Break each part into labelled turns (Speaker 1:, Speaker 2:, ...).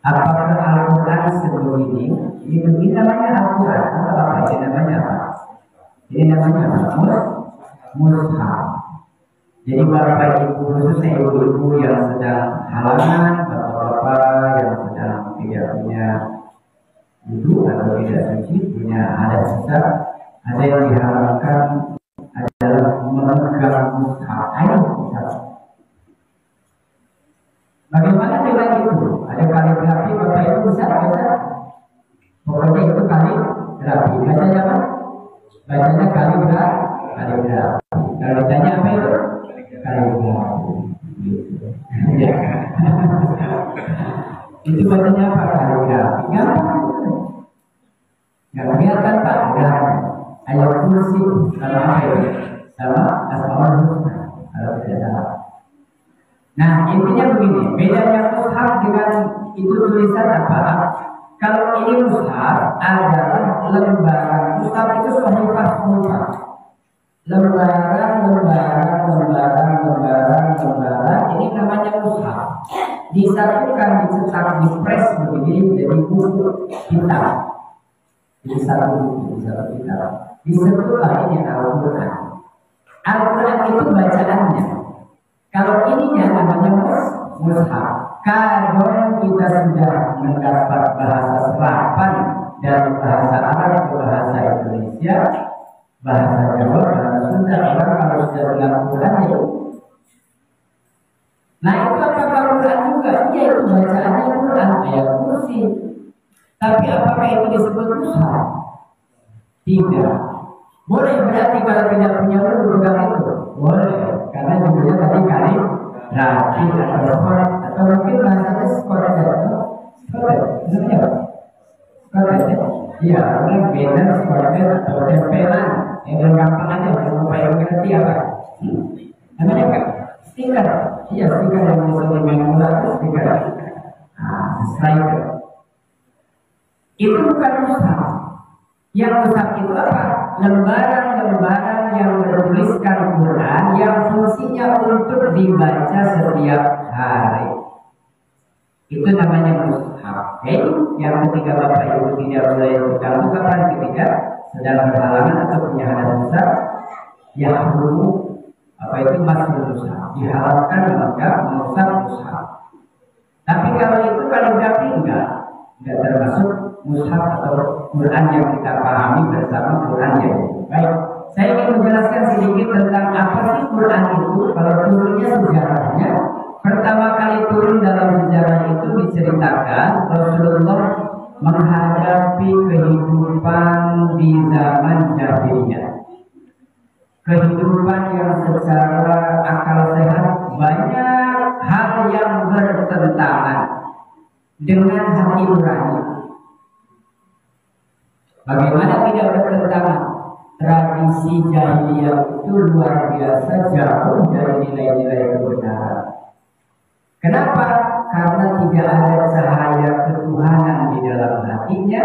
Speaker 1: Apakah Al-Quran sebelum ini namanya Al-Quran atau apa? Ini namanya apa? Ini namanya apa? Mushaf. Jadi bapak ibu khususnya ibu-ibu yang sedang halangan, bapak-bapak yang sedang tidak punya wudhu atau tidak suci, punya hadas besar, ada yang diharamkan adalah memegang mushaf. Ayo mushaf. Bagaimana dengan itu? Ada kaligrafi bapak ibu bisa baca? Pokoknya itu kaligrafi. Bacanya apa? Bacanya kaligrafi. Kalau ditanya apa itu? Kaligrafi. Itu bacanya apa? Kaligrafi. Nggak kelihatan Pak. Ayat kursi sama apa itu? Sama Asmaul Husna. Kalau tidak salah. Nah intinya begini, bedanya mushaf dengan itu tulisan apa? Kalau ini mushaf adalah lembaran, mushaf itu sahifah mushaf. Lembaran, ini namanya mushaf. Disatukan, dicetak, dipres begini jadi buku hitam. Jadi satu buku, satu hitam. Disebutlah ini Al-Quran. Al-Quran itu bacaannya. Kalau ininya namanya mushaf. Kalau kita sudah mendapat bahasa serapan dari bahasa Arab ke bahasa Indonesia, bahasa Jawa, bahasa Sunda, orang kalau sudah bilang Quran ya. Nah itu apakah Quran juga? Iya itu bacaannya Quran, ayat kursi. Tapi apakah itu disebut mushaf? Tidak. Boleh berarti kalau tidak punya wudhu pegang itu? Boleh. Karena judulnya tadi kali rapi atau mungkin bahasanya skoret. Iya, orang beda skoret atau tempelan yang gampang aja supaya mengerti apa. Namanya apa? Stiker. Iya, stiker yang bisa dimain bola itu stiker. Striker. Itu bukan mushaf. Yang mushaf itu apa? Lembaran-lembaran yang bertuliskan Quran yang fungsinya untuk dibaca setiap hari. Itu namanya mushaf. Yang ketiga bapak ibu tidak boleh pegang kapan ketika sedang berhalangan atau punya hadas besar, yang dulu apa itu masuk mushaf. Diharapkan enggak merusak mushaf. Tapi kalau itu kaligrafi enggak termasuk mushaf atau Quran yang kita pahami bersama Quran yang baik. Saya ingin menjelaskan sedikit tentang apa sih Quran itu. Kalau turunnya sejarahnya, pertama kali turun dalam sejarah itu diceritakan Rasulullah menghadapi kehidupan di zaman jahiliyah. Kehidupan yang secara akal sehat banyak hal yang bertentangan dengan hati nurani. Bagaimana tidak bertentangan? Tradisi jahiliyah itu luar biasa jauh dari nilai-nilai kebenaran. Kenapa? Karena tidak ada cahaya ketuhanan di dalam hatinya.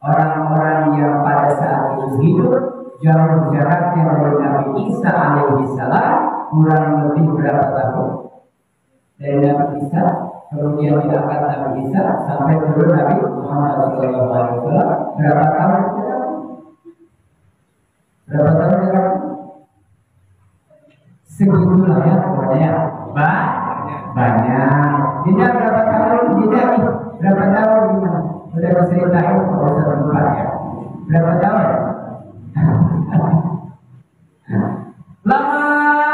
Speaker 1: Orang-orang yang pada saat itu hidup jauh jaraknya dari Nabi Isa alaihissalam, kurang lebih berapa tahun? Dari Nabi Isa kemudian diangkat Nabi Isa sampai turun Nabi Muhammad SAW. Berapa tahun? Berapa tahun? Segitulah ya pokoknya. Banyak. Tidak berapa tahun? Tidak nih. Berapa tahun gimana? Sudah diceritain kalau saya lupa ya. Berapa tahun? Lama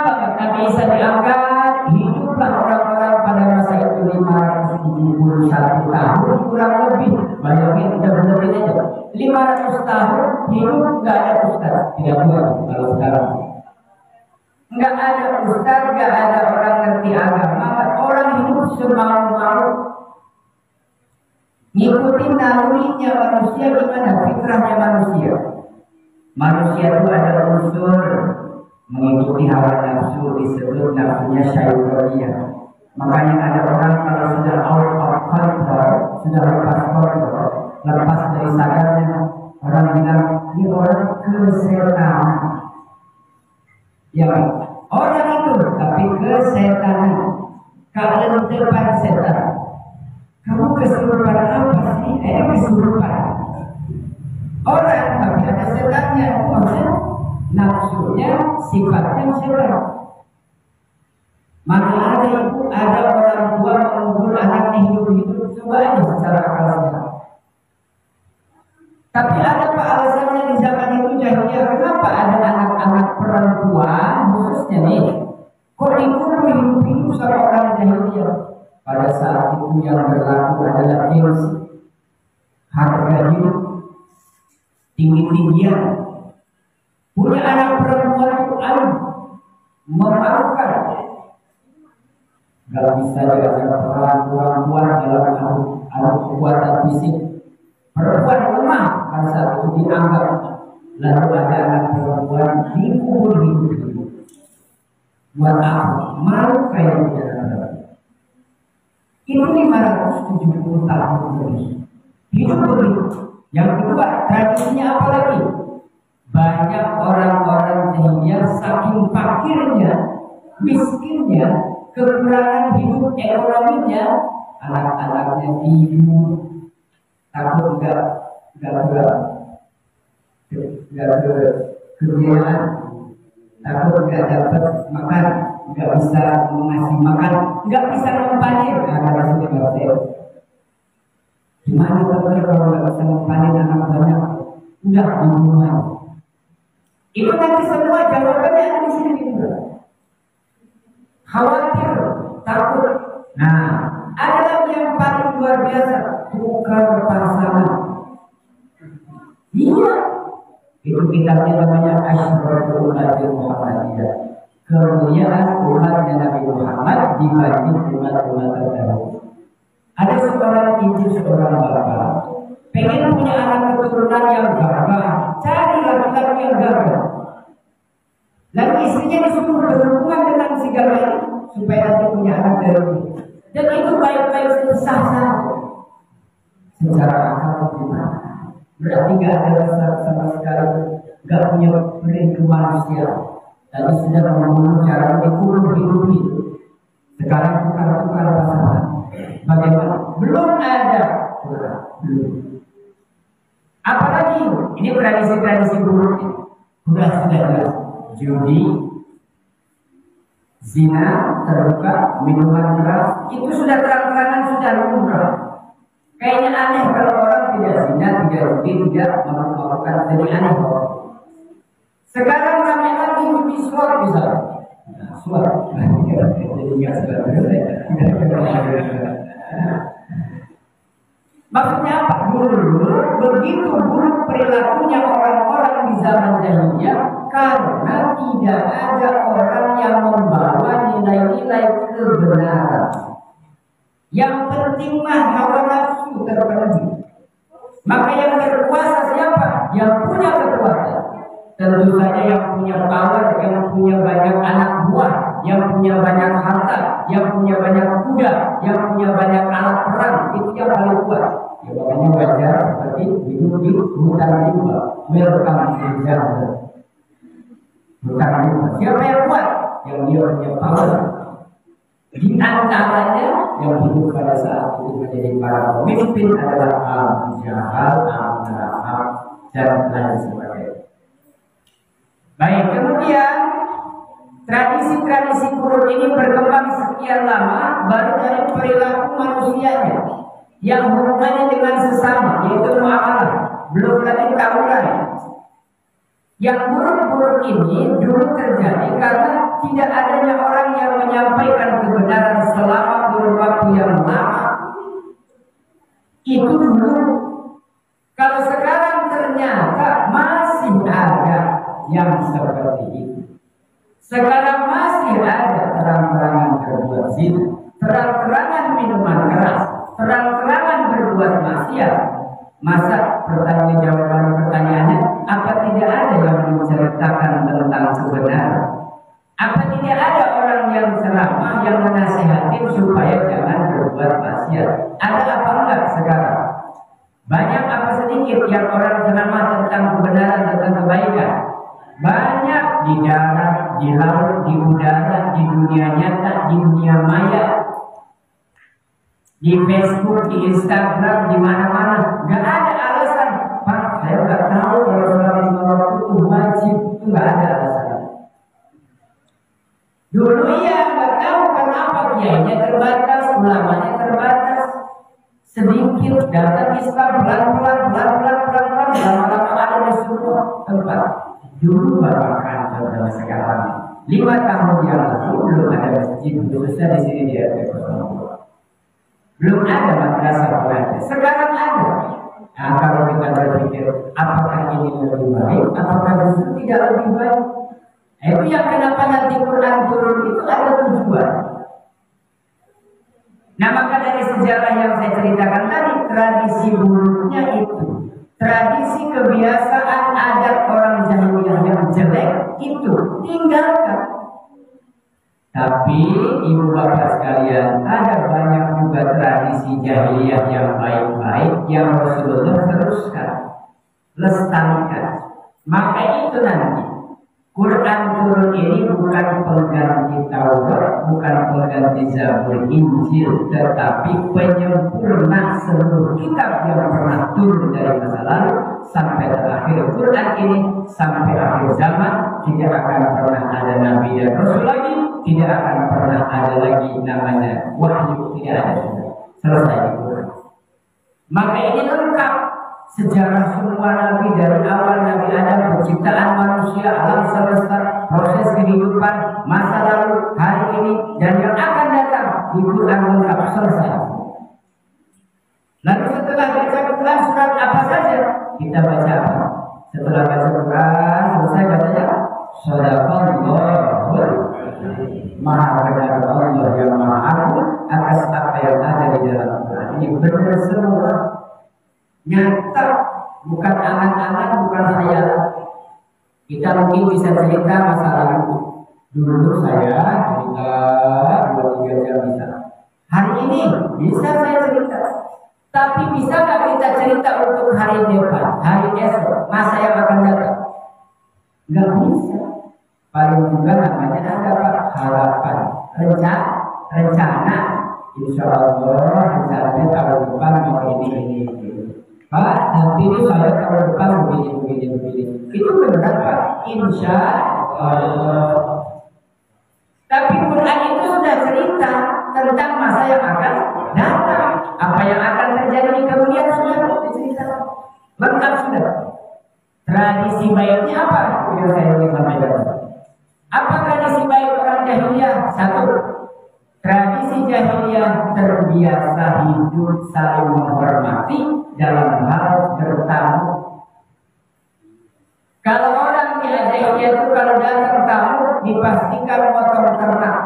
Speaker 1: banget Nabi Isa diangkat. Hiduplah orang-orang pada masa itu 571 tahun kurang lebih. Bayangin kita benerin aja 500 tahun hidup nggak ada ustaz. Tidak boleh kalau sekarang nggak ada ustaz, nggak ada orang ngerti agama. Orang hidup semau-mau ngikutin nalurinya manusia. Gimana fitrahnya manusia? Manusia itu ada unsur mengikuti hawa nafsu, disebut nafsunya syaitaniyah. Makanya ada orang kalau sudah out of control, sudah lepas kontrol, lepas dari sadarnya, orang bilang ini orang kesetanan. Ya, orang itu tapi kesetanan. Kalau depan setan, kamu kesini sifatnya syar'i. Mana ada ibu, ada orang tua mengubur anaknya hidup-hidup, coba aja secara akal sehat. Tapi ada apa alasannya di zaman itu jahiliyah? Kenapa ada anak-anak perempuan khususnya nih kok dikubur hidup-hidup sama orang jahiliyah? Pada saat itu yang berlaku adalah gengsi, harga hidup, tinggi-tinggian. Punya anak perempuan itu memalukan. Gak bisa diajak perempuan dalam adu kekuatan fisik. Perempuan lemah pada saat itu dianggap. Lalu ada anak perempuan dikubur hidup-hidup. Buat apa? Malu kayak gitu. Itu 570 tahun lebih. Hidup begitu. Yang kedua, tradisinya apa lagi? Banyak orang-orang jahiliyah saking fakirnya, miskinnya, kekurangan hidup ekonominya, anak-anaknya tidur, takut enggak kerjaan, takut enggak dapat makan, enggak bisa mengasih makan, enggak bisa mempanen. Karena sudah ngerti. Gimana kalau enggak bisa mempanen anak banyak? Udah dibunuh. Itu nanti semua jawabannya ada di sini juga. Khawatir, takut. Nah, ada lagi yang paling luar biasa, tukar pasangan. Iya, itu kitabnya namanya Asyraful Ummati Muhammadiyah. Kemuliaan umatnya Nabi Muhammad dibanding umat-umat terdahulu. Ada seorang ibu, seorang bapak, pengen punya anak keturunan yang gagah, cari laki-laki yang gagah. Lalu istrinya disuruh berhubungan dengan si gagah ini supaya nanti punya anak dari dia. Dan itu baik-baik sah-sah. Secara akal gimana? Berarti gak ada rasa sama sekali, gak punya perilaku manusia. Tadi sudah membunuh cara dikubur hidup-hidup. Sekarang tukar-tukar pasangan. Bagaimana? Belum ada. Belum. Apalagi ini tradisi-tradisi buruk ini. Sudah jelas. Judi, zina, terbuka, minuman keras, itu sudah terang-terangan, sudah lumrah. Kayaknya aneh kalau orang tidak zina, tidak judi, tidak melakukan, jadi aneh. Sekarang ramai lagi judi slot misalnya. Nah, slot. Jadi nggak maksudnya apa? Dulu begitu buruk perilakunya orang-orang di zaman jahiliyah karena tidak ada orang yang membawa nilai-nilai kebenaran. Yang penting mah hawa nafsu terpenuhi. Maka yang berkuasa siapa? Yang punya kekuatan. Tentu saja yang punya power, yang punya banyak anak buah, yang punya banyak harta, yang punya banyak kuda, yang punya banyak alat perang, itu yang paling kuat. Ya, makanya wajar seperti hidup di hutan rimba, welcome to jungle. Hutan rimba. Siapa yang kuat? Yang dia punya power. Di antaranya yang hidup pada saat itu menjadi para pemimpin adalah Abu Jahal, Abu Lahab, dan lain sebagainya. Baik, kemudian tradisi-tradisi kurun ini berkembang sekian lama, baru dari perilaku manusianya yang hubungannya dengan sesama, yaitu muamalah, belum lagi tawuran. Yang buruk-buruk ini dulu terjadi karena tidak adanya orang yang menyampaikan kebenaran selama kurun waktu yang lama. Itu dulu. Kalau sekarang ternyata masih ada yang seperti itu. Sekarang masih ada terang-terangan berbuat zina, terang-terangan minuman keras, terang-terangan berbuat maksiat. Masa pertanyaannya, apa tidak ada yang menceritakan tentang kebenaran? Apa tidak ada orang yang ceramah yang menasihatin supaya jangan berbuat maksiat? Ada apa enggak sekarang? Banyak apa sedikit yang orang ceramah tentang kebenaran, tentang kebaikan? Banyak di darat, di laut, di udara, di dunia nyata, di dunia maya, di Facebook, di Instagram, di mana-mana. Gak ada alasan, Pak, saya gak tahu kalau sholat 5 waktu itu wajib. Itu gak ada alasan. Dulu iya nggak tahu kenapa kiainya terbatas, ulamanya terbatas. Sedikit datang Islam pelan-pelan, lama-lama ada di semua tempat. Dulu barukan saudara sekarang. 5 tahun yang lalu belum ada masjid besar di sini di RT 02. Belum ada madrasah pelajar. Sekarang ada. Nah, kalau kita berpikir apakah ini lebih baik, apakah justru tidak lebih baik? Itu yang kenapa nanti Quran turun itu ada tujuan. Nah, maka dari sejarah yang saya ceritakan tadi, tradisi buruknya itu, tradisi kebiasaan adat orang jahiliyah yang jelek itu tinggalkan. Tapi ibu bapak sekalian, ada banyak juga tradisi jahiliyah yang baik-baik yang Rasulullah teruskan, lestarikan. Maka itu nanti Quran turun ini bukan pengganti Taurat, bukan pengganti Zabur, Injil, tetapi penyempurna seluruh kitab yang pernah turun dari masa lalu sampai terakhir Quran ini, sampai akhir zaman. Tidak akan pernah ada Nabi dan Rasul lagi, tidak akan pernah ada lagi namanya wahyu, tidak ada sudah. Selesai di Quran. Maka ini lengkap sejarah semua Nabi dari awal Nabi Adam, penciptaan manusia, alam semesta, proses kehidupan, masa lalu, hari ini, dan yang akan datang di Quran lengkap selesai. Lalu setelah baca Quran surat apa saja kita baca apa? Setelah baca Quran selesai bacanya Shadaqallahul Maha benar Allah yang Maha Agung atas apa yang ada di dalam Quran. Ini benar semua, nyata, bukan angan-angan, bukan khayalan. Kita mungkin bisa cerita masa lalu. Dulu saya cerita 2-3 jam bisa. Hari ini bisa saya cerita. Tapi bisa nggak kita cerita untuk hari depan, hari esok, masa yang akan datang? Nggak bisa. Paling juga namanya ada apa? Harapan, rencana. Insya Allah rencananya tahun depan mau ini. Pak, nanti ini saya tahun depan begini. Itu benar Pak? Insya Allah. Tapi Quran itu sudah cerita tentang masa yang akan datang. Apa yang akan terjadi di kemudian sudah diceritakan. Lengkap sudah. Tradisi baiknya apa yang saya ingin sampaikan? Apa tradisi baik orang jahiliyah? 1. Tradisi jahiliyah terbiasa hidup saling menghormati dalam hal bertamu. Kalau orang jahiliyah itu kalau datang tamu dipastikan potong ternak,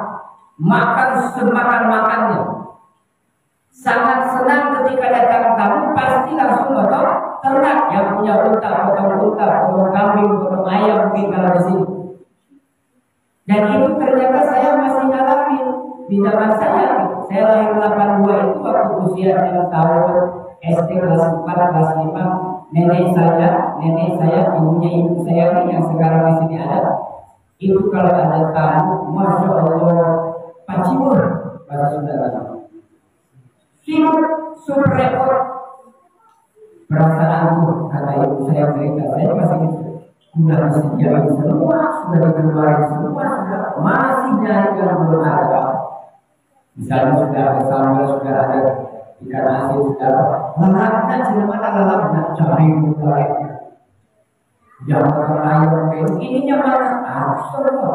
Speaker 1: makan semakan-makannya. Sangat senang ketika datang tamu pasti langsung potong ternak, yang punya unta potong kambing, potong ayam mungkin kalau di sini. Dan itu ternyata saya masih ngalamin di zaman saya. Saya lahir 82 itu waktu usia 6 tahun, SD kelas 4, kelas 5. Nenek saya, ibunya ibu saya yang sekarang di sini ada. Itu kalau ada tamu, masya Allah, pacimur bahasa Sunda. Sibuk, super repot. Perasaanku, kata ibu saya cerita, saya masih gitu. Sudah disediakan semua, sudah dikeluarkan semua, sudah masih nyari yang belum ada. Misalnya sudah ada sambal, sudah ada ikan asin, sudah ada. Lelapnya cuma lelapnya cari mulainya. Jangan ayam kayak ininya mana?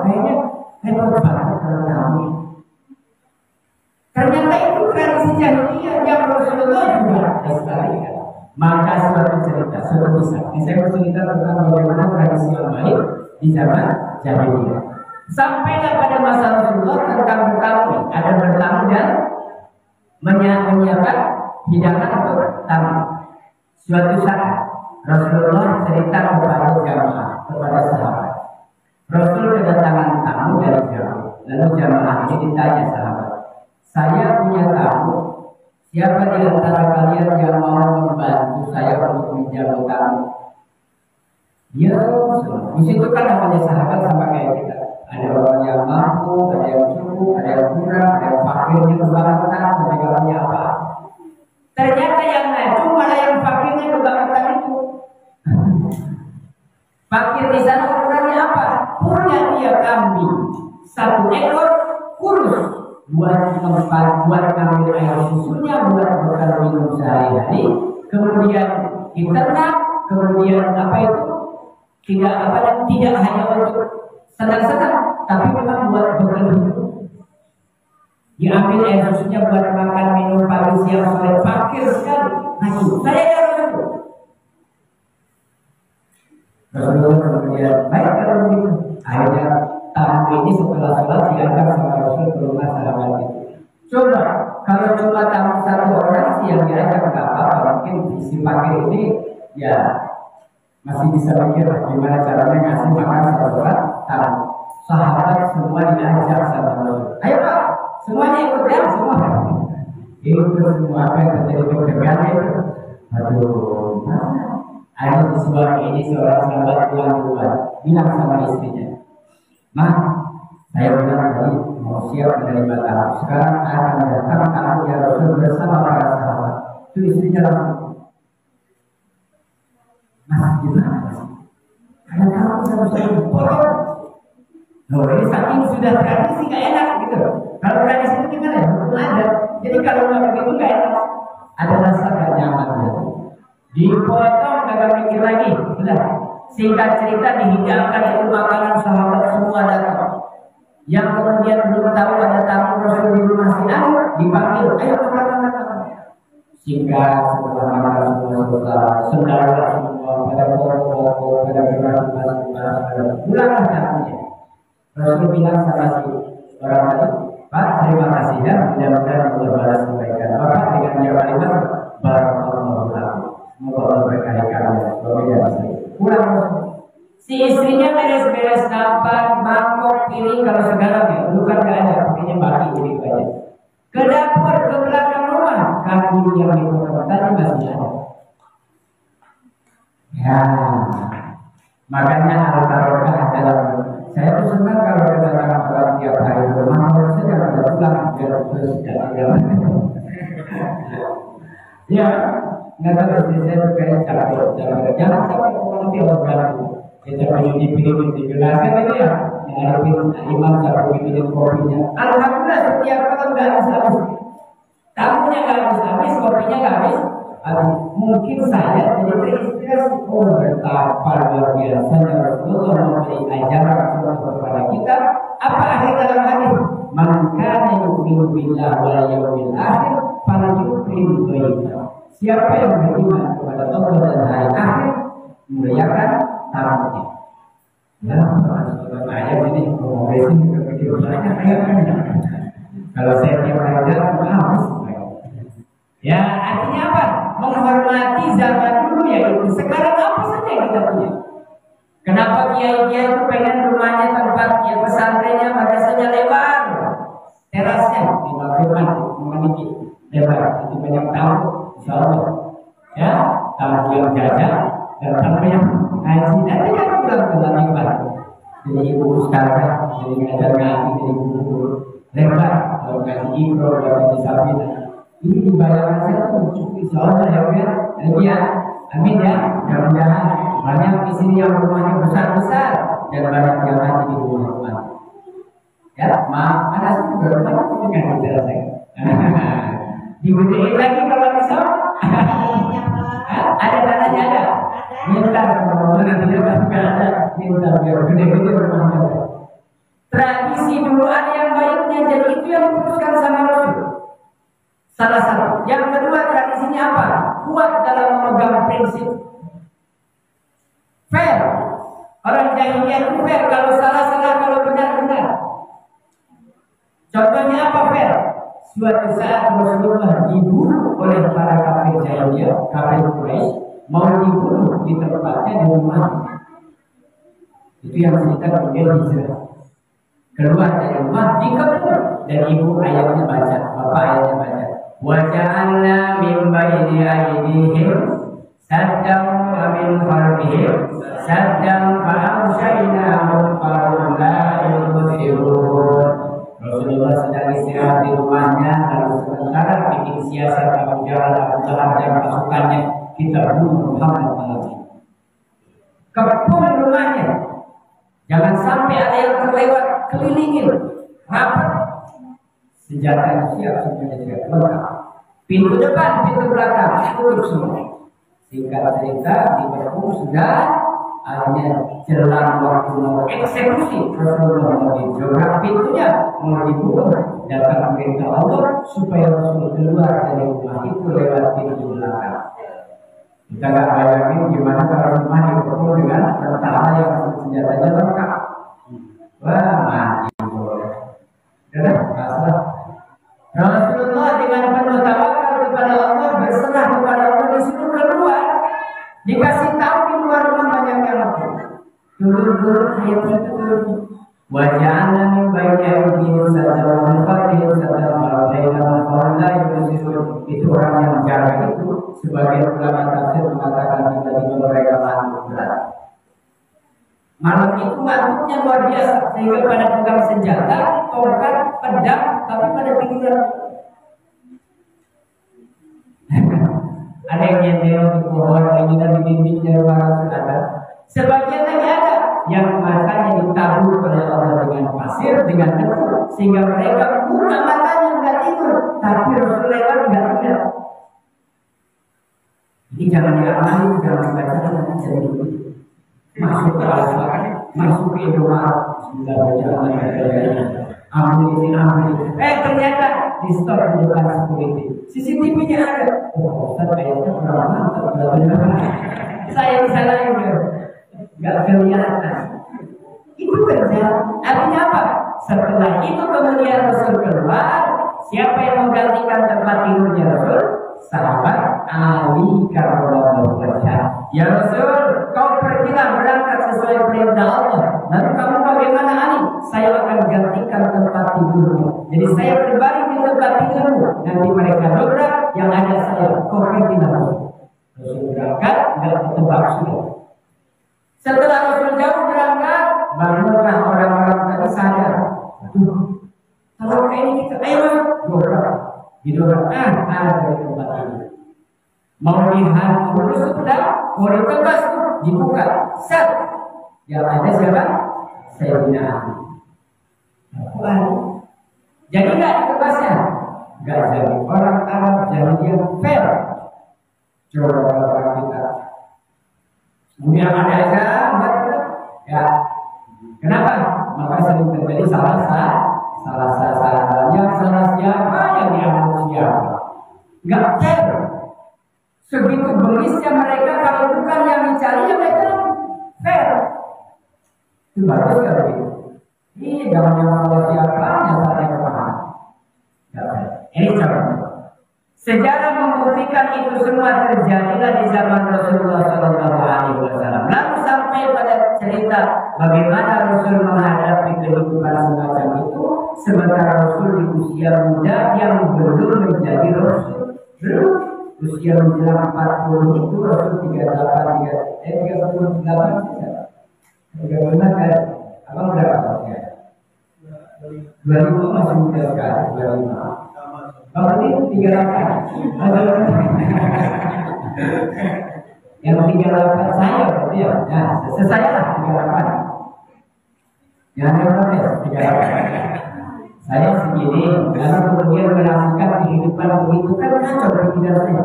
Speaker 1: Kayaknya hebat banget kalau kami. Ternyata itu tradisi jahiliyah yang Rasulullah juga lestarikan. Maka suatu cerita, suatu kisah. Saya bercerita tentang bagaimana tradisi yang baik di zaman jahiliyah. Sampailah pada masa Rasulullah tentang bertamu, ada bertamu dan menyiapkan hidangan untuk tamu. Suatu saat Rasulullah cerita kepada jamaah, kepada sahabat. Rasul kedatangan tamu dari jauh. Lalu jamaah ini ditanya sahabat, saya punya tamu. Siapa di antara kalian yang mau membantu saya untuk menjamu tamu? Ya, di situ kan namanya sahabat sama kayak kita. Ada orang yang mampu, ada yang cukup, ada yang kurang, ada yang fakirnya kebangetan, ada yang punya apa. Ternyata yang ngacu malah yang fakirnya kebangetan itu. Fakir di sana ukurannya apa? Punya dia kambing. satu ekor kurus buat tempat buat ngambil air susunya, buat bekal minum sehari-hari. Kemudian diternak, kemudian apa itu tidak hanya untuk senang-senang, tapi memang buat bekal hidup. Diambil air susunya buat makan minum pagi siang sore, fakir sekali. Nah, saya yang itu. Rasulullah kemudian baik kalau begitu. Akhirnya tamu ini setelah sholat diantar sama Rasul ke rumah sahabat itu. Coba kalau cuma tamu satu orang sih yang diajak nggak apa-apa, mungkin si fakir ini ya masih bisa mikir gimana caranya ngasih makan satu orang tamu. Sahabat semua diajak sama Rasul. Ayo Pak, semuanya ikut ya, semua. Ikut semua apa yang terjadi deg-degan itu. Aduh, akhirnya sesuatu ini seorang sahabat pulang bilang sama istrinya, "Ma, saya bilang tadi mau siap menerima tamu. Sekarang akan datang tamu ya Rasul bersama para sahabat." Itu istrinya langsung, "Mas, gimana sih? Karena kamu satu-satu bolong." Loh, ini saking sudah tradisi gak enak gitu. Kalau tradisi itu gimana ya? Belum ada. Jadi kalau nggak begitu gak enak. Ada rasa gak nyaman ya. Dipotong kagak mikir lagi. Sudah. Singkat cerita dihidangkan itu makanan sahabat semua datang. Yang kemudian belum tahu ada tamu Rasul di rumah si Anu dipanggil, "Ayo makan." Singkat setelah makan semua selesai, saudara semua pada pokok pada beras pulanglah tamunya. Rasul bilang sama si orang tadi, "Pak, terima kasih ya, mudah-mudahan Allah balas kebaikan Bapak dengan yang kalimat barakallahu lakum. Semoga Allah berkahi kamu." Pulang. Si istrinya beres-beres nampak mangkok piring kalau segala ya, bukan nggak ada, pakainya baki begitu aja. Ke dapur ke belakang rumah, kaki yang dipotong tadi masih ada. Ya, makanya al-barokah dalam. Saya tuh senang kalau kedatangan orang tiap hari ke rumah, kalau saya jangan pulang biar terus jalan-jalan. Ya, nggak tahu istri saya tuh kayak capek. Jangan capek kalau nanti orang ganggu. Kita pengen dipiring dijelaskan itu ya, ngarepin imam sampai bikinin kopinya. Alhamdulillah setiap malam nggak habis. Tamunya nggak habis, kopinya nggak habis. Mungkin saya jadi terinspirasi. Oh, betapa luar biasanya Rasulullah memberi ajaran contoh kepada kita. Apa akhir dalam hadis? Man kana yu'minu billahi wal yawmil akhir falyukrim dhaifahu. Siapa yang beriman kepada Allah dan hari akhir, memuliakan tamunya. Ya, ayat ini progresi begitu banyak ayatnya. Kalau saya tiap hari jalan habis. Ya, artinya apa? Menghormati zaman dulu yaitu sekarang apa saja yang kita punya. Kenapa kiai-kiai itu pengen rumahnya tempatnya pesantrennya madrasahnya lebar, terasnya di Firman memiliki lebar, itu banyak tamu, insya Allah. Ya, tamu yang jajan dan tamu yang ngaji, nanti kan bulan-bulan lebar. Jadi ibu ustazah, jadi ngajar ngaji, jadi guru lebar, kalau ngaji ikro, kalau ngaji sabina. Ini dibayarkan saya tuh cukup insya Allah ya, amin ya, mudah-mudahan banyak di sini yang rumahnya besar-besar dan banyak yang masih di rumah. Ya, maaf, ada sih juga rumah itu kan tidak saya. Digedein lagi kalau bisa. Ada tanahnya ada. Minta sama nanti tidak ada, minta biar gede-gede rumahnya. Tradisi dulu ada yang baiknya, jadi itu yang diputuskan sama Rasul. Salah satu. Yang kedua tradisinya apa? Kuat dalam memegang prinsip fair. Orang jahiliyah itu fair. Kalau salah-salah, kalau benar-benar. Contohnya apa fair? Suatu saat Rasulullah dibunuh oleh para kafir jahiliyah, kafir Quraisy, mau dibunuh di tempatnya di rumah. Itu yang cerita kemudian hijrah. Keluar dari rumah dikepung dan ibu ayatnya baca, bapak ayatnya baca. Waja'alna min baini aydihim saddan wa min khalfihim saddan fa amshaynahum fa hum la yubsirun. Rasulullah sedang istirahat di rumahnya, lalu sementara bikin siasat Abu Jahal, Abu Lahab dan pasukannya, kita bunuh Muhammad SAW. Kepung rumahnya, jangan sampai ada yang terlewat kelilingin, rapat, senjata siap semuanya siap lengkap. Pintu depan, pintu belakang, tutup semua. Singkat cerita, di Bandung sudah hanya jelang waktu mau eksekusi, Rasulullah mau didobrak pintunya, mau dibunuh, datang perintah Allah supaya Rasul keluar dari rumah itu lewat pintu belakang. Kita nggak bayangin gimana kalau rumah dipukul dengan tentara yang senjatanya lengkap. Wah, mati boleh. Karena masalah Rasulullah dengan penuh tawakal kepada Allah, berserah kepada Allah, disuruh keluar, dikasih tahu di luar rumah banyak yang lapor. Turun ayat itu turun. Wajahnya min bayi ayuhin sadar manfaatih sadar maafailah maafailah itu orang yang jaga itu. Sebagian ulama tafsir mengatakan tiba-tiba mereka mati berat. Malam itu matinya luar biasa sehingga pada pegang senjata, tongkat, pedang, tapi pada pikiran ada yang nyender di pohon, ada di dindingnya rumah ada. Sebagian lagi ada yang matanya ditabur oleh Allah dengan pasir, dengan debu, sehingga mereka buka matanya nggak tidur, tapi Rasul lewat nggak tidur. Ini jangan diamali, jangan dibaca, nanti jadi masuk ke Al-Quran, masuk ke Indomaret, sudah berjalan amin. Ternyata di stop di depan security, CCTV-nya ada. Oh, Ustaz kayaknya kurang mantap, saya di sana juga nggak kelihatan. Itu kerja, artinya apa? Setelah itu kemudian Rasul keluar, siapa yang menggantikan tempat tidurnya Rasul? Sahabat Ali karramallahu wajhah. Ya Rasul, kau pergilah berangkat sesuai perintah Allah. Lalu kamu bagaimana Ali? Saya akan gantikan tempat tidurmu. Jadi saya berbaring di tempat tidurmu. Nanti mereka dobrak, yang ada saya. Kau pergilah Rasul. Rasul berangkat, nggak ketebak sudah. Setelah Rasul jauh berangkat, bangunlah orang-orang tadi sadar. Aduh, kalau kayak ini kita, ayo dobrak. Didobrak, ada di tempat ini. Mau dihantu sudah, mau ditebas dibuka, set. Yang ada siapa? Sayyidina Ali. Jadi nggak ditebasnya, nggak jadi orang Arab, jadi dia fair. Coba kita. Kemudian ada aja, ya. Kenapa? Maka sering terjadi salah siapa yang diambil siapa. Nggak fair. Segitu bengisnya mereka, kalau bukan yang dicari ya mereka fair. Itu bagus ya begitu. Ini jangan yang salah siapa, yang salah kemana. Ini contoh. Sejarah membuktikan itu semua terjadilah di zaman Rasulullah SAW. Lalu sampai pada cerita bagaimana Rasul menghadapi kehidupan semacam itu, sementara Rasul di usia muda yang belum menjadi Rasul. Usia menjelang 40 itu Rasul 38 kan? Abang berapa tahunnya? 2000 masih muda sekali, 25. Bang ini 38. Yang 38 saya berarti ya. Nah, saya lah 38. Yang protes 38. Saya segini, lalu kemudian merasakan kehidupan begitu kan kacau pikiran saya.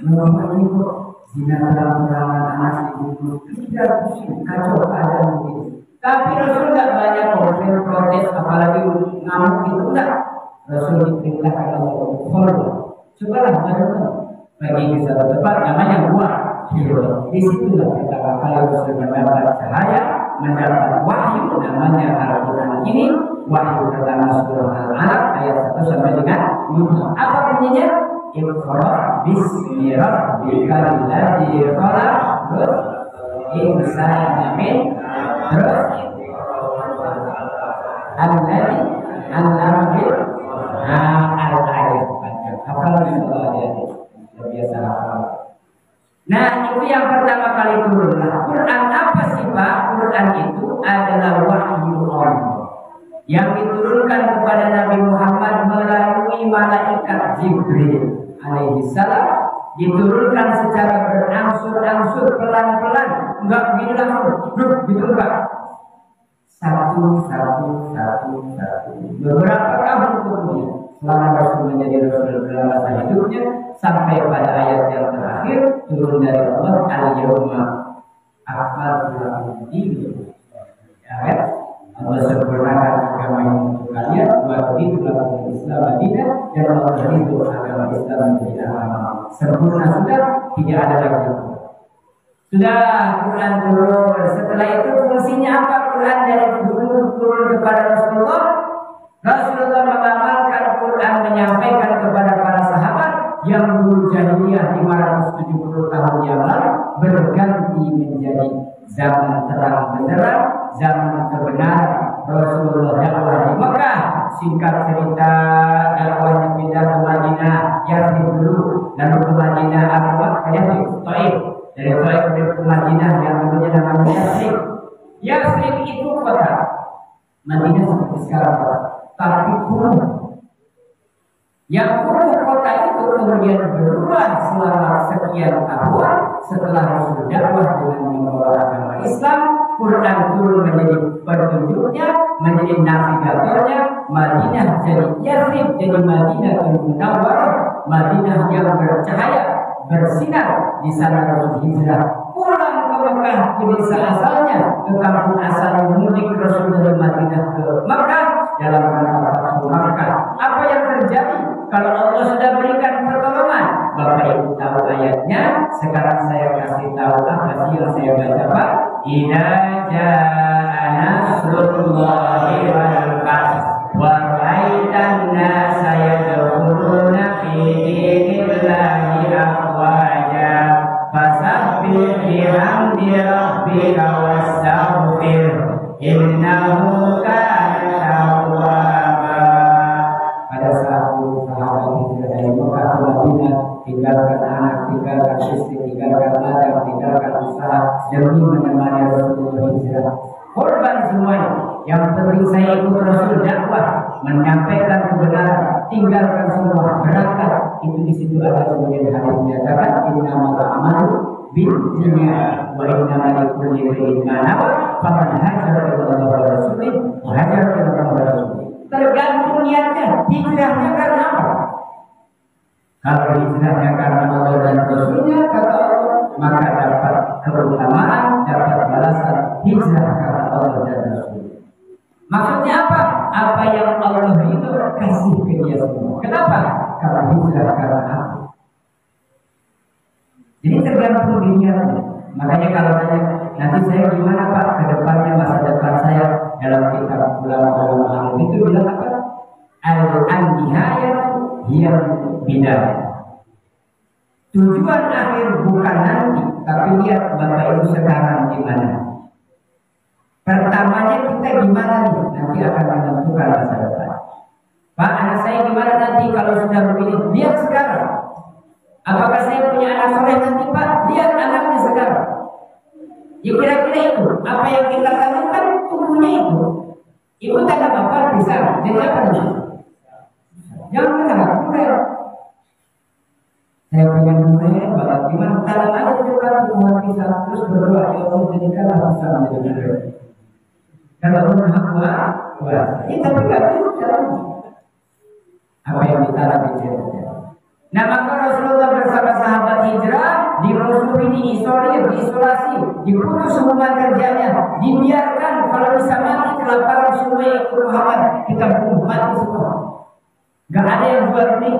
Speaker 1: Mengapa ini kok zina terang-terangan anak ibu tidak pusing, kacau keadaan begitu. Tapi Rasul nggak banyak komplain protes, apalagi ngamuk itu enggak. Rasul diperintahkan untuk khulwa. Cobalah lakukan bagi kita tempat namanya gua. Di situlah kita bakal Rasul mendapat cahaya, mendapat wahyu namanya Al-Quran ini. Wahyu pertama surah Al-Alaq ayat 1 sampai dengan 5. Apa bunyinya? Iqra bismi rabbikal ladzi khalaq. Insana min terus alladzi 'allama bil al-ayat. Apalagi kalau ada biasa. Nah, itu yang pertama kali turunlah. Quran apa sih Pak? Quran itu adalah wahyu Allah yang diturunkan kepada Nabi Muhammad melalui malaikat Jibril alaihi salam, diturunkan secara berangsur-angsur, pelan-pelan, enggak begitu langsung, gitu enggak. satu. Beberapa tahun kemudian, selama Rasul menjadi Rasul dalam masa hidupnya, sampai pada ayat yang terakhir turun dari Allah, al-yawma akmaltu lakum dinakum. Ya, Allah sempurnakan agama yang untuk kalian, wa raditu lakum Islam madinah, dan Allah ridho agama Islam menjadi agama sempurna sudah, tidak ada lagi. Sudah Quran turun. Setelah itu fungsinya apa Quran dari dulu turun kepada Rasulullah? Rasulullah mengamalkan Quran, menyampaikan kepada para sahabat yang dulu jahiliyah 570 tahun yang lalu berganti menjadi zaman terang benderang, zaman kebenaran. Rasulullah dakwah di Mekah, singkat cerita dakwahnya pindah ke Madinah, Yathrib dulu, lalu ke Madinah Taif. Dari Taif ke Madinah yang namanya Yathrib. Yathrib itu kota, Madinah seperti sekarang, tapi kumuh. Yang kumuh kota itu kemudian berubah selama sekian tahun setelah Rasul dakwah dengan membawa agama Islam. Quran turun menjadi petunjuknya, menjadi navigatornya. Madinah jadi Yathrib, jadi Madinah Munawwarah, Madinah yang bercahaya, bersinar. Di sana Rasul hijrah pulang ke Mekah, ke desa asalnya, ke kampung asal mudik Rasul dari Madinah ke Mekah dalam rangka Fathu Makkah. Apa yang terjadi kalau Allah sudah berikan pertolongan? Bapak Ibu tahu ayatnya. Sekarang saya kasih tahu apa sih yang saya baca, Pak. Idza jaa nasrullahi wal fath wa ra'aitan nasa yadkhuluna fi dinillahi afwaja fasabbih bihamdi rabbika wastaghfir innahu kana tawwaba. Pada saat sahabat hijrah dari Mekah ke Madinah, tinggalkan anak, tinggalkan istri, tinggalkan ladang, tinggalkan usaha demi menemani Rasulullah hijrah. Korban semuanya. Yang penting saya ikut Rasul dakwah, menyampaikan kebenaran, tinggalkan semua, berangkat. Itu di situ ada kemudian hadis menyatakan innamal a'malu binniyat wa innamal likulli imri'in ma nawa faman hajara ila Allah wa rasulih wa hajara ila Allah wa rasulih. Tergantung niatnya. Hijrahnya karena apa? Kalau hijrahnya karena Allah dan Rasulnya, kata Allah, maka dapat keutamaan, dapat balasan hijrah karena Allah dan Rasulnya. Maksudnya apa? Apa yang Allah itu kasih ke dia semua. Kenapa? Karena hijrah karena apa? Jadi tergantung niatnya. Makanya kalau tanya, nanti saya gimana Pak ke depannya, masa depan saya dalam kitab ulama-ulama itu bilang apa? Al-nihayah hiya bidayah. Tujuan akhir bukan nanti, tapi lihat Bapak Ibu sekarang di mana. Pertamanya kita gimana nih? Nanti akan menentukan masa depan. Pak, anak saya gimana nanti kalau sudah memilih? Lihat sekarang. Apakah saya punya anak soleh nanti Pak? Lihat anaknya sekarang. Ya kira-kira itu. Apa yang kita lakukan tumbuhnya itu. Ibu tanda Bapak bisa. Jadi apa nih? Jangan berharap murel. Saya pengen murel banget. Gimana? Tanam aja di depan umat bisa. Terus berdoa. Ya Allah jadikanlah bisa menjadi murel. Kalau Allah kuat. Ini tapi gak bisa. Apa yang ditanam itu? Nah maka Rasulullah bersama sahabat hijrah dirusui, diisolir, diisolasi, diputus hubungan kerjanya, dibiarkan kalau bisa mati kelaparan semua ikut Muhammad, kita bunuh mati semua. Gak ada yang jual nih.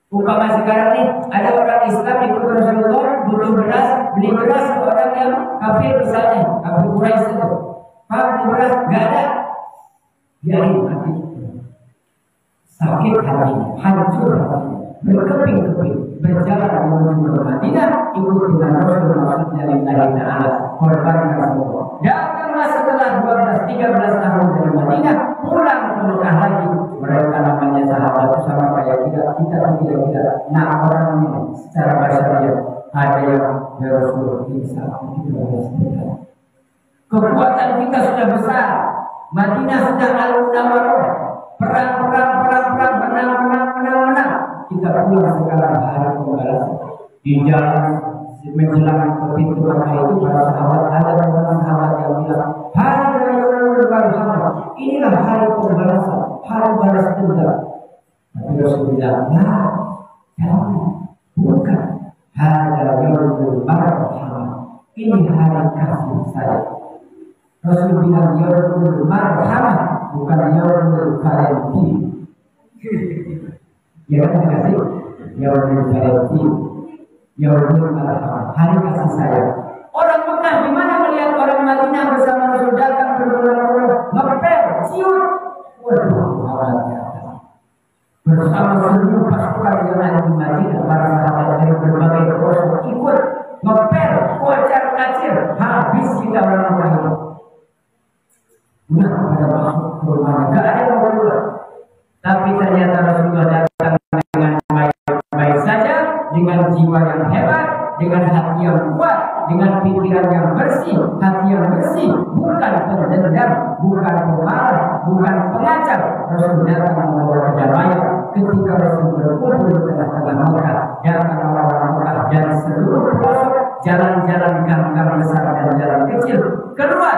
Speaker 1: Umpama sekarang nih ada orang Islam ikut Rasulullah butuh beras, beli beras orang yang kafir misalnya, kafir Quraisy itu, Pak beras gak ada, biarin mati. Sakit hatinya, hancur hatinya, berkeping-keping, berjalan menuju ke Madinah, ikut dengan Rasul, maksudnya lillahi ta'ala, korbankan semua. Datanglah setelah 12-13 tahun dari Madinah, pulang ke Mekah lagi. Mereka namanya sahabat itu sama kayak kita tidak. Nah orang ini secara bahasanya ada yang ya Rasul bisa kekuatan kita sudah besar. Madinah sudah al-Munawwarah, perang, menang. Kita pulang sekarang hari pembalasan. Di jalan menjelang ke pintu Mekah itu para sahabat, ada beberapa sahabat yang bilang, hai warhamah. Inilah hari pembalasan, hari balas dendam. Tapi Rasul bilang, jangan, bukan. Hada yaumul marhamah. Ini hari kasih sayang. Rasul bilang yaumul marhamah, bukan yaumul Valentine. Ya kan kasih? Yaumul Valentine, yaumul marhamah, hari kasih sayang. Orang Mekah di mana melihat orang Madinah bersama Rasul datang berbondong-bondong, ngepel, ciut. Waduh, bersama seluruh pasukan yang ada di Madinah, para sahabat dari berbagai pelosok ikut ngepel, kocar kacir, habis kita orang Mekah itu. Udah pada masuk ke rumah, gak ada yang keluar. Tapi ternyata Rasulullah datang dengan baik-baik saja, dengan jiwa yang hebat, dengan hati yang kuat, dengan pikiran yang bersih, hati yang bersih, bukan pendendam, bukan pemarah, bukan pengacau. Rasul datang membawa kedamaian. Ketika Rasul berkumpul di tengah-tengah Mekah, datang orang-orang Mekah dari seluruh pelosok, jalan-jalan gang-gang besar dan jalan kecil keluar.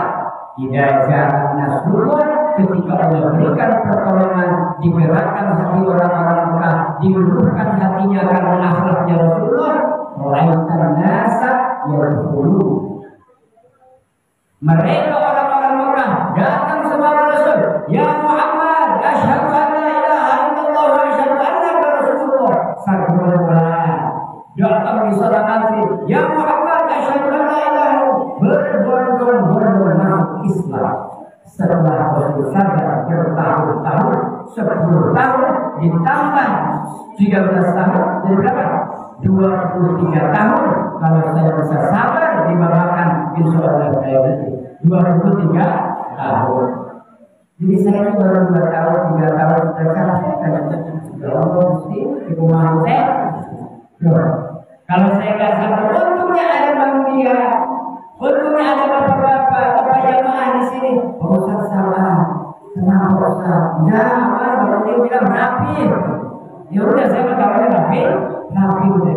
Speaker 1: Tidak jarang Nasrullah ketika Allah berikan pertolongan, digerakkan hati orang-orang Mekah, diluluhkan hatinya karena akhlaknya Rasulullah. Melainkan nasa yang dulu. Mereka orang-orang Mekah datang sama Rasul. Ya Muhammad, asyhadu an la ilaha illallah wa asyhadu annaka rasulullah. Sallallahu datang di salat nanti. Ya Muhammad, asyhadu an la ilaha berbondong-bondong masuk Islam. Setelah Rasul sabar bertahun-tahun, 10 tahun ditambah 13 tahun, jadi berapa? 23 tahun. Kalau saya bisa sabar dimakan, insya Allah saya bisa 23 tahun. Jadi saya ini baru 2 tahun, 3 tahun sudah capek. Ya Allah, mesti ibu mau saya. Kalau saya nggak sabar, untungnya ada Bang Dia, untungnya ada bapak-bapak, bapak jamaah di sini. Ustaz sabar, kenapa Ustaz? Baru dia bilang rapi. Ya udah, saya berkawannya rapi. Nabi udah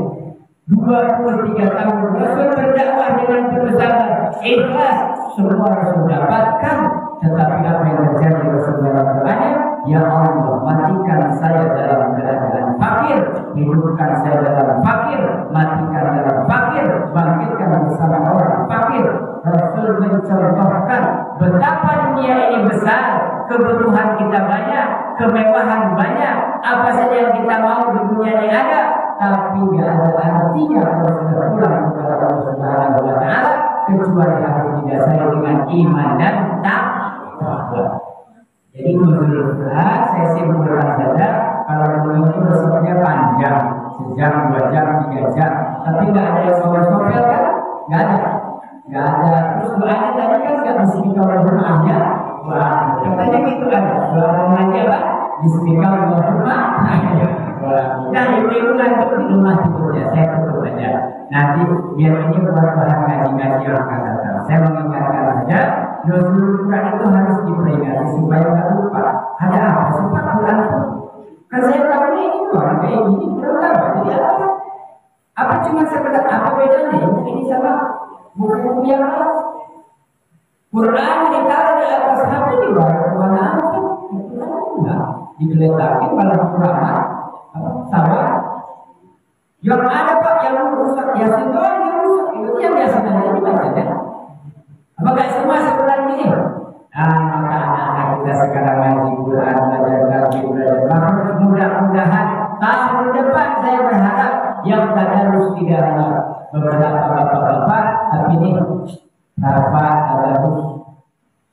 Speaker 1: 23 tahun Rasul berdakwah dengan penuh sabar, ikhlas, semua Rasul dapatkan. Tetapi apa yang terjadi Rasul berdoanya, ya Allah, matikan saya dalam keadaan fakir, hidupkan saya dalam fakir, matikan dalam fakir, bangkitkan bersama orang fakir. Rasul mencontohkan betapa dunia ini besar, kebutuhan kita banyak, kemewahan banyak, apa saja yang kita mau di dunia ini ada. Tapi tidak ada artinya kalau sudah pulang kepada Allah Subhanahu wa Ta'ala kecuali harus didasari dengan iman dan takwa. Jadi menurut saya sih berulang saja. Kalau dulu itu resepnya panjang, sejam, 2 jam, 3 jam, tapi nggak ada yang sopel kan? Nggak ada. Terus doanya tadi kan nggak Bismillahirrahmanirrahim. Wah, katanya gitu kan? Doa mengaji apa? Bismillahirrahmanirrahim. Nah, itu nanti di rumah tidurnya saya tutup aja. Nanti biar ini buat bahan ngaji-ngaji orang kata. Saya mengingatkan saja, Nuzul Quran itu harus diperingati supaya nggak lupa. Ada apa? 4 bulan itu. Kan saya tahu ini orang kayak gini belum tahu. Jadi apa cuma sekedar apa bedanya? Ini sama buku-buku yang lain. Quran ditaruh di atas HP di bawah kemana aja? Enggak digeletakin malah Quran. Sama yang ada Pak yang rusak, Yasin doang yang rusak, itu yang Yasin aja dibacanya. Apakah semua sebulan ini? Maka anak-anak kita sekarang ngaji Quran, belajar, mudah-mudahan tahun depan saya berharap yang tadarus tidak hanya beberapa bapak-bapak, tapi ini Rafa tadarus,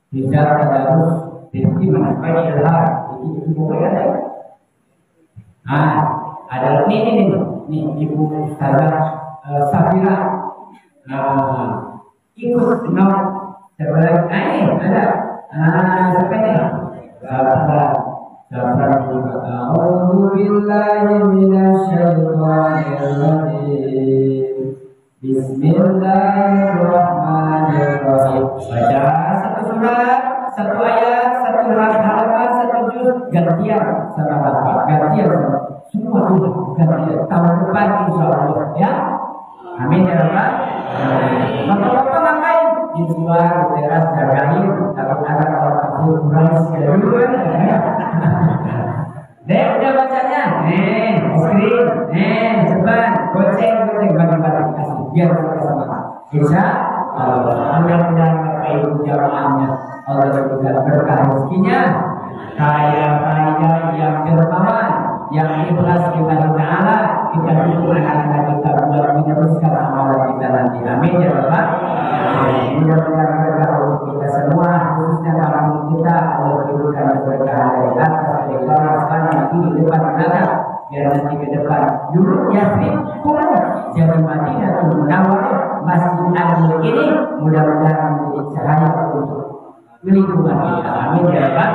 Speaker 1: Rizal tadarus, Rizki mencapai ilham, itu boleh ada. Ada ini Ibu Ustazah Safira ikut sebelah ini ada siapa ini? A'udzu billahi minasy syaithanir rajim. Bismillahirrahmanirrahim. Baca satu surat, satu ayat, satu halaman, satu juz, gantian sama Bapak, gantian semua dulu gantian tahun depan insya Allah ya. Amin ya Rabbal alamin. Bapak-bapak ngapain? Di luar, di teras, jagain, takut ada orang Abu Quraisy duluan. Dek udah bacanya, screen, cepat, goceng bagi-bagi kasih biar bersama. Insya Allah, mudah-mudahan Bapak Ibu jamaahnya Allah juga berkah rezekinya, kaya yang dermawan, yang ikhlas kita Taala, kita dukung anak-anak kita buat meneruskan amalan kita nanti. Amin ya Bapak. Mudah-mudahan berkah untuk kita semua, khususnya kamu kita Allah berikan berkah dari atas dari bawah sana di depan belakang, biar nanti ke depan dulu Yatsrib kuno jadi Madinatul Munawwarah. Masjid Agung ini mudah-mudahan menjadi cahaya untuk lingkungan kita. Amin ya Rabbal.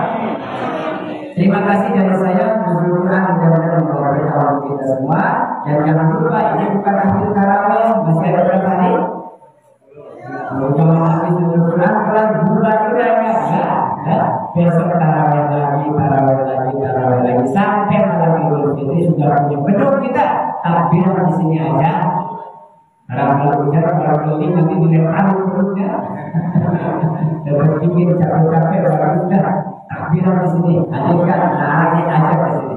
Speaker 1: Terima kasih dari saya. Mudah-mudahan membawa berkah kita semua. Dan jangan lupa ini bukan akhir tarawih, masih ada berapa hari? Jangan habis Quran pelan bulan udah enggak. Besok tarawih lagi sampai malam Idul Fitri sudah punya penuh kita. Takbir di sini aja. Kalau bicara kalau keliling nanti dilempar perutnya. Dan bikin capek-capek orang kita. Takbir di sini. Ajarkan anak-anak ajar di sini.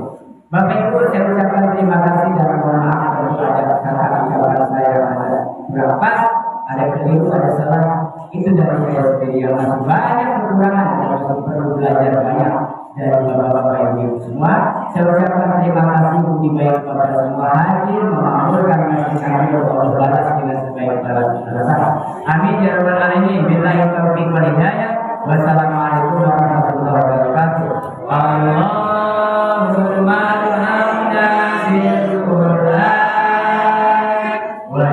Speaker 1: Bapak Ibu, saya ucapkan terima kasih dan mohon maaf kepada kata-kata saya yang ada berapa, ada keliru, ada salah. Itu dari saya sendiri yang masih banyak kekurangan dan perlu belajar banyak dari bapak-bapak ibu semua. Saya ucapkan terima kasih budi baik kepada semua hadir memakmurkan masjid kami Allah balas dengan sebaik-baiknya. Amin ya rabbal alamin. Billahi taufiq wal hidayah. Wassalamualaikum warahmatullahi wabarakatuh. Allahumma hamdana bil Qur'an wa